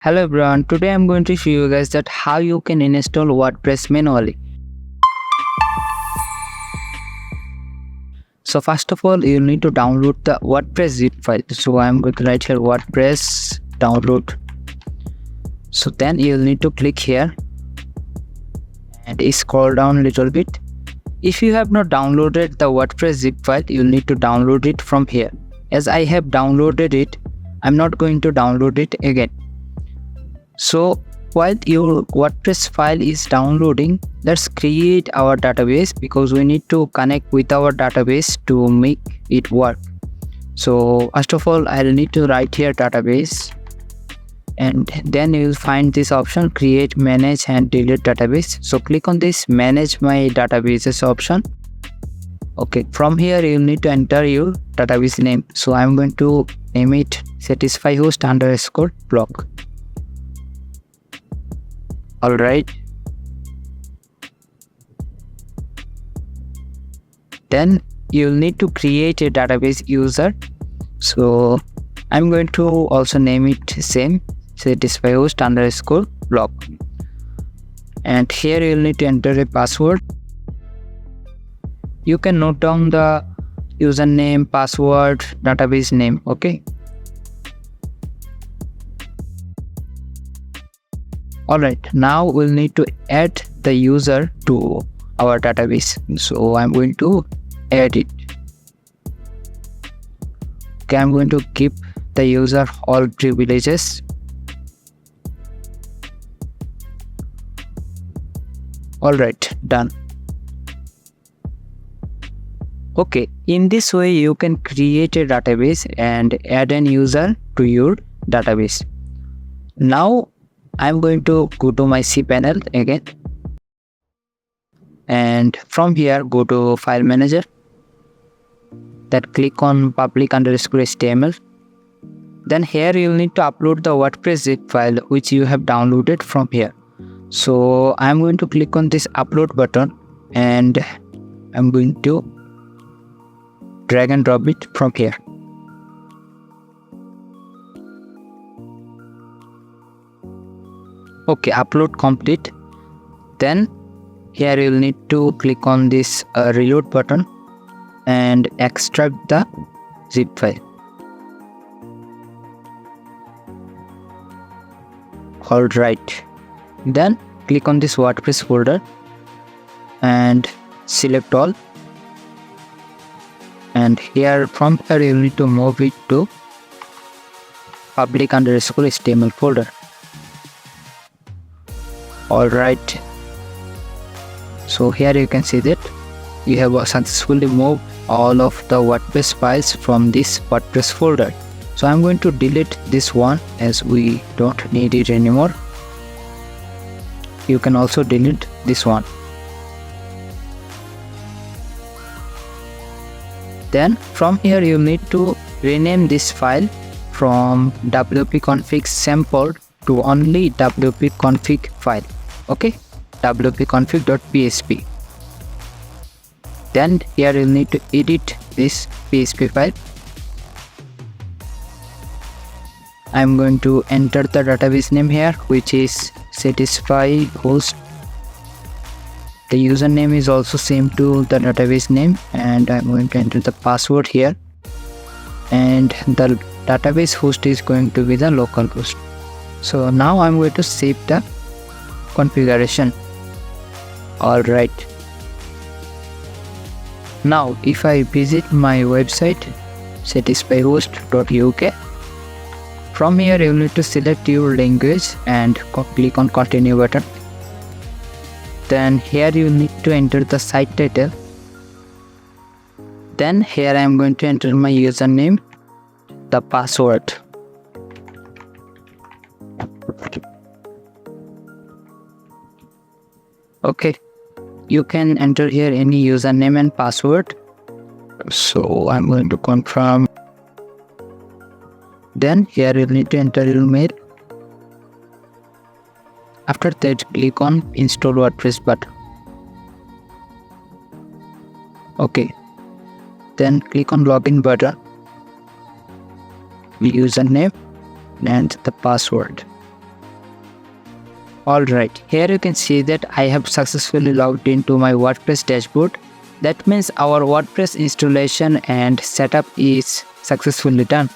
Hello everyone, today I'm going to show you guys that how you can install WordPress manually. So first of all, you need to download the WordPress zip file. So I'm going to write here WordPress download. So then you'll need to click here and scroll down a little bit. If you have not downloaded the WordPress zip file, you'll need to download it from here. As I have downloaded it, I'm not going to download it again. So while your WordPress file is downloading, let's create our database because we need to connect with our database to make it work. So first of all, I'll need to write here database, and then you will find this option create, manage and delete database. So click on this manage my databases option. Okay, from here you need to enter your database name. So I'm going to name it SatisfyHost_blog. Alright, then you'll need to create a database user. So I'm going to also name it same SatisfyHost_blog, and here you'll need to enter a password. You can note down the username, password, database name. Okay. Alright, now we'll need to add the user to our database. So I'm going to add it. Okay, I'm going to give the user all privileges. Alright, done. Okay, in this way you can create a database and add an user to your database. Now I'm going to go to my cPanel again, and from here go to file manager, then click on public_HTML. Then here you'll need to upload the WordPress zip file which you have downloaded from here. So I'm going to click on this upload button and I'm going to drag and drop it from here. Okay, upload complete. Then here you'll need to click on this reload button and extract the zip file. Alright, then click on this WordPress folder and select all, and here from here you'll need to move it to public_HTML folder. Alright, so here you can see that you have successfully moved all of the WordPress files from this WordPress folder. So I'm going to delete this one as we don't need it anymore. You can also delete this one. Then from here you need to rename this file from wp-config sample to only wp-config file. Okay, wp-config.php. Then here you'll need to edit this PHP file. I'm going to enter the database name here, which is SatisfyHost. The username is also same to the database name, and I'm going to enter the password here, and the database host is going to be the local host. So now I'm going to save the configuration. Alright, now if I visit my website satisfyhost.uk, from here you need to select your language and click on continue button. Then here you need to enter the site title. Then here I am going to enter my username, the password. Okay, you can enter here any username and password. So I'm going to confirm. Then here you need to enter your mail. After that, click on install WordPress button. Okay, then click on login button, username and the password. Alright, here you can see that I have successfully logged into my WordPress dashboard. That means our WordPress installation and setup is successfully done.